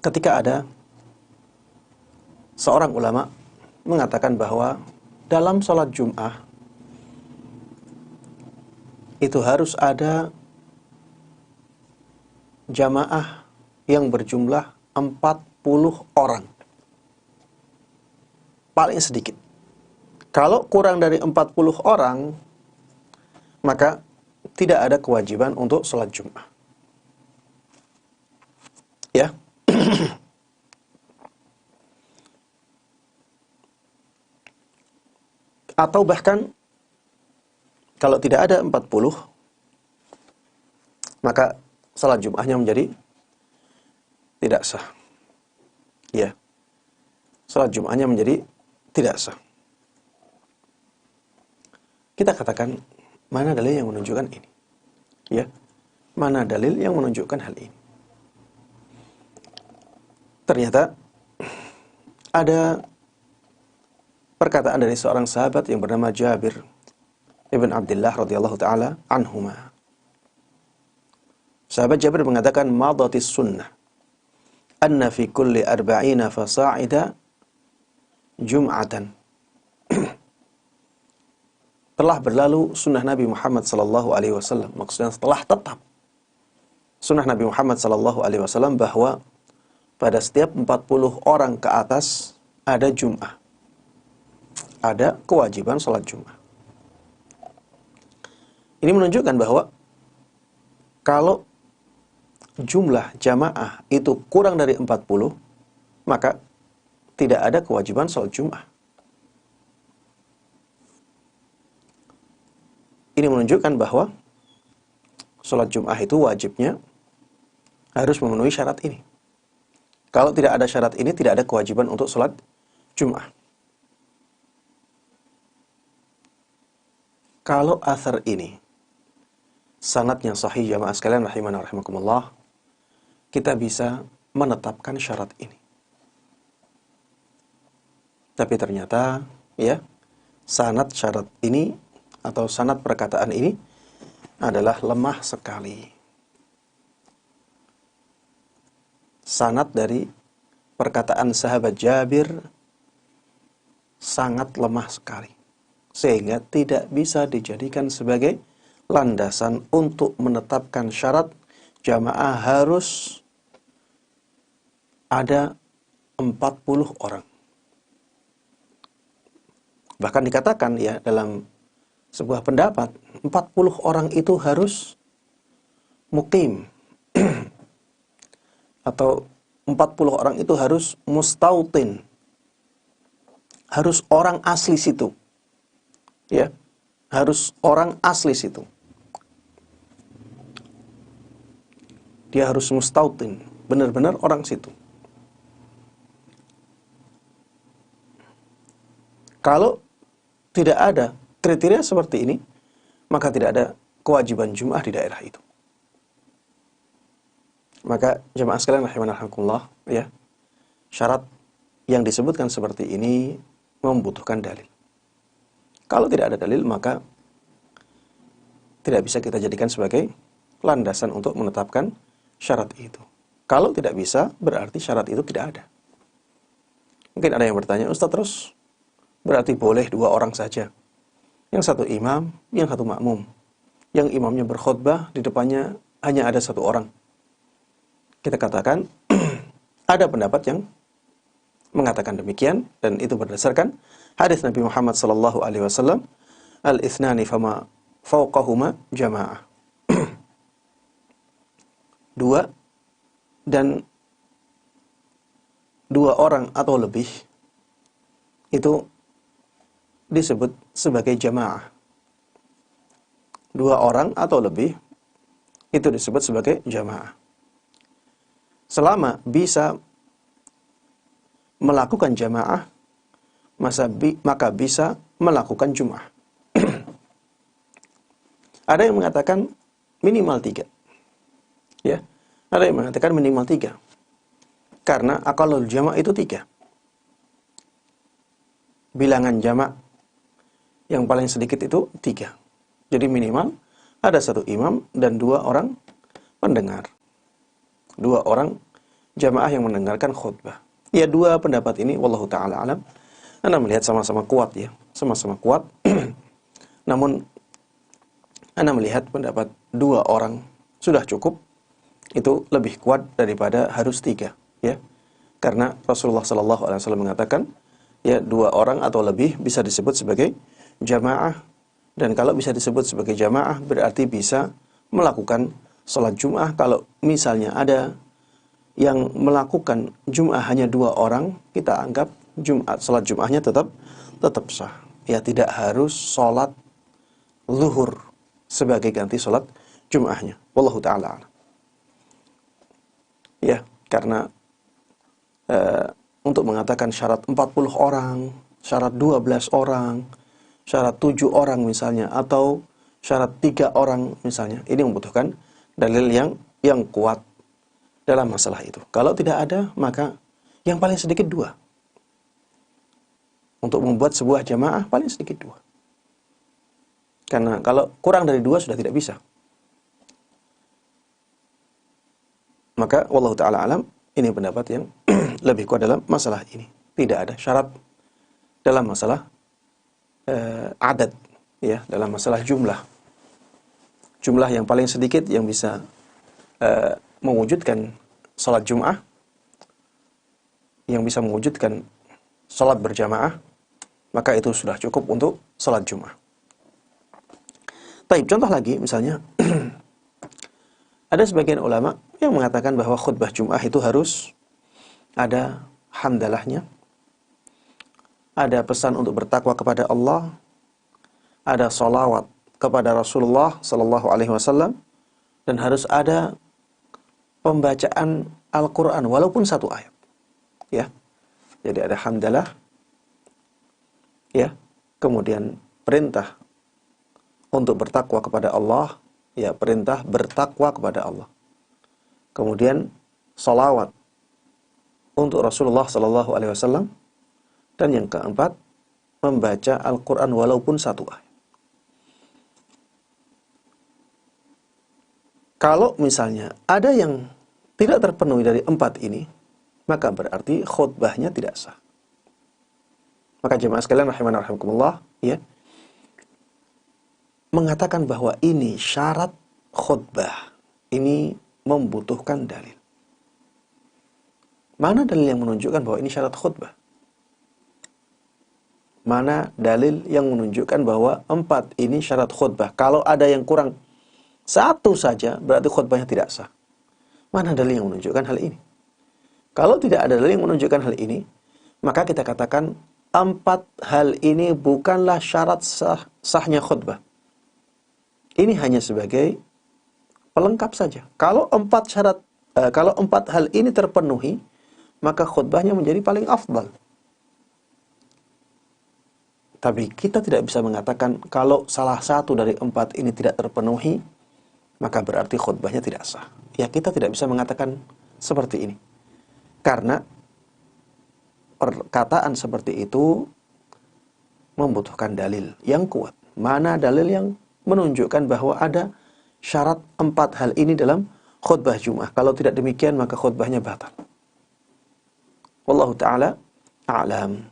ketika ada seorang ulama mengatakan bahwa dalam sholat Jum'ah itu harus ada jamaah yang berjumlah 40 orang. Paling sedikit. Kalau kurang dari 40 orang, maka tidak ada kewajiban untuk sholat Jum'ah. Ya. Atau bahkan kalau tidak ada 40, maka salat Jum'ahnya menjadi tidak sah. Ya. Salat Jum'ahnya menjadi tidak sah. Kita katakan, mana dalil yang menunjukkan ini? Ya. Mana dalil yang menunjukkan hal ini? Ternyata ada perkataan dari seorang sahabat yang bernama Jabir ibn Abdullah radhiyallahu taala anhuma. Sahabat Jabir mengatakan, madatis sunnah anna fi kulli arba'ina fasa'ida jum'atan. Telah berlalu sunnah Nabi Muhammad sallallahu alaihi wasallam. Maksudnya telah tetap sunnah Nabi Muhammad sallallahu alaihi wasallam bahwa pada setiap 40 orang ke atas ada Jum'ah. Ada kewajiban salat Jum'ah. Ini menunjukkan bahwa kalau jumlah jamaah itu kurang dari 40, maka tidak ada kewajiban salat Jum'ah. Ini menunjukkan bahwa salat Jum'ah itu wajibnya harus memenuhi syarat ini. Kalau tidak ada syarat ini, tidak ada kewajiban untuk salat Jum'ah. Kalau athar ini sanadnya sahih, jamaah sekalian rahimana rahimakumullah, kita bisa menetapkan syarat ini. Tapi ternyata ya, sanad syarat ini atau sanad perkataan ini adalah lemah sekali. Sanad dari perkataan sahabat Jabir sangat lemah sekali, sehingga tidak bisa dijadikan sebagai landasan untuk menetapkan syarat jamaah harus ada 40 orang. Bahkan dikatakan ya dalam sebuah pendapat, 40 orang itu harus muqim. Atau 40 orang itu harus mustautin. Harus orang asli situ. Ya, harus orang asli situ. Dia harus mustautin, benar-benar orang situ. Kalau tidak ada kriteria seperti ini, maka tidak ada kewajiban Jum'ah di daerah itu. Maka jemaah sekalian rahimanallah, ya, syarat yang disebutkan seperti ini membutuhkan dalil. Kalau tidak ada dalil, maka tidak bisa kita jadikan sebagai landasan untuk menetapkan syarat itu. Kalau tidak bisa, berarti syarat itu tidak ada. Mungkin ada yang bertanya, Ustaz, terus berarti boleh 2 orang saja. Yang satu imam, yang satu makmum. Yang imamnya berkhutbah, di depannya hanya ada 1 orang. Kita katakan, ada pendapat yang mengatakan demikian, dan itu berdasarkan hadis Nabi Muhammad sallallahu alaihi wasallam, al-ithnani fama fawqahuma jamaah. 2 dan 2 orang atau lebih itu disebut sebagai jamaah. 2 orang atau lebih itu disebut sebagai jamaah. Selama bisa melakukan jamaah, maka bisa melakukan Jum'ah. Ada yang mengatakan minimal 3. Ya, ada yang mengatakan minimal 3. Karena aqallul jama' itu 3. Bilangan jama' yang paling sedikit itu 3. Jadi minimal ada 1 imam dan 2 orang pendengar. 2 orang jamaah yang mendengarkan khutbah. Ya, dua pendapat ini wallahu taala alam. Anda melihat sama-sama kuat ya, sama-sama kuat. Namun Anda melihat pendapat dua orang sudah cukup, itu lebih kuat daripada harus tiga, ya. Karena Rasulullah Sallallahu Alaihi Wasallam mengatakan, ya, dua orang atau lebih bisa disebut sebagai jamaah, dan kalau bisa disebut sebagai jamaah berarti bisa melakukan sholat Jum'ah. Kalau misalnya ada yang melakukan Jum'ah hanya dua orang, kita anggap sholat Jum'ahnya tetap sah. Ya, tidak harus sholat zuhur sebagai ganti sholat Jum'ahnya. Wallahu ta'ala a'lam. Ya, karena untuk mengatakan syarat 40 orang, syarat 12 orang, syarat 7 orang misalnya, atau syarat 3 orang misalnya, ini membutuhkan dalil yang kuat dalam masalah itu. Kalau tidak ada, maka yang paling sedikit 2. Untuk membuat sebuah jamaah paling sedikit 2. Karena kalau kurang dari 2 sudah tidak bisa. Maka wallahu ta'ala alam, ini pendapat yang lebih kuat dalam masalah ini. Tidak ada syarat dalam masalah adat, ya, dalam masalah jumlah. Jumlah yang paling sedikit yang bisa mewujudkan salat Jum'ah, yang bisa mewujudkan salat berjamaah, maka itu sudah cukup untuk salat Jum'ah. Baik, contoh lagi misalnya ada sebagian ulama yang mengatakan bahwa khutbah Jum'ah itu harus ada hamdalahnya, ada pesan untuk bertakwa kepada Allah, ada salawat kepada Rasulullah Sallallahu Alaihi Wasallam, dan harus ada pembacaan Al-Quran walaupun 1 ayat. Ya, jadi ada hamdalah, ya, kemudian perintah untuk bertakwa kepada Allah, ya, perintah bertakwa kepada Allah. Kemudian salawat untuk Rasulullah Sallallahu Alaihi Wasallam, dan yang keempat membaca Al-Quran walaupun 1 ayat. Kalau misalnya ada yang tidak terpenuhi dari 4 ini, maka berarti khutbahnya tidak sah. Maka jemaah sekalian rahimana rahimakumullah, ya, mengatakan bahwa ini syarat khutbah, ini membutuhkan dalil. Mana dalil yang menunjukkan bahwa ini syarat khutbah? Mana dalil yang menunjukkan bahwa 4 ini syarat khutbah? Kalau ada yang kurang 1 saja, berarti khutbahnya tidak sah. Mana dalil yang menunjukkan hal ini? Kalau tidak ada dalil yang menunjukkan hal ini, maka kita katakan 4 hal ini bukanlah syarat sahnya khutbah. Ini hanya sebagai pelengkap saja. Kalau 4 hal ini terpenuhi, maka khutbahnya menjadi paling afdal. Tapi kita tidak bisa mengatakan kalau salah satu dari 4 ini tidak terpenuhi, maka berarti khutbahnya tidak sah. Ya, kita tidak bisa mengatakan seperti ini. Karena perkataan seperti itu membutuhkan dalil yang kuat. Mana dalil yang menunjukkan bahwa ada syarat 4 hal ini dalam khutbah Jum'ah. Kalau tidak demikian, maka khutbahnya batal. Wallahu ta'ala a'lam.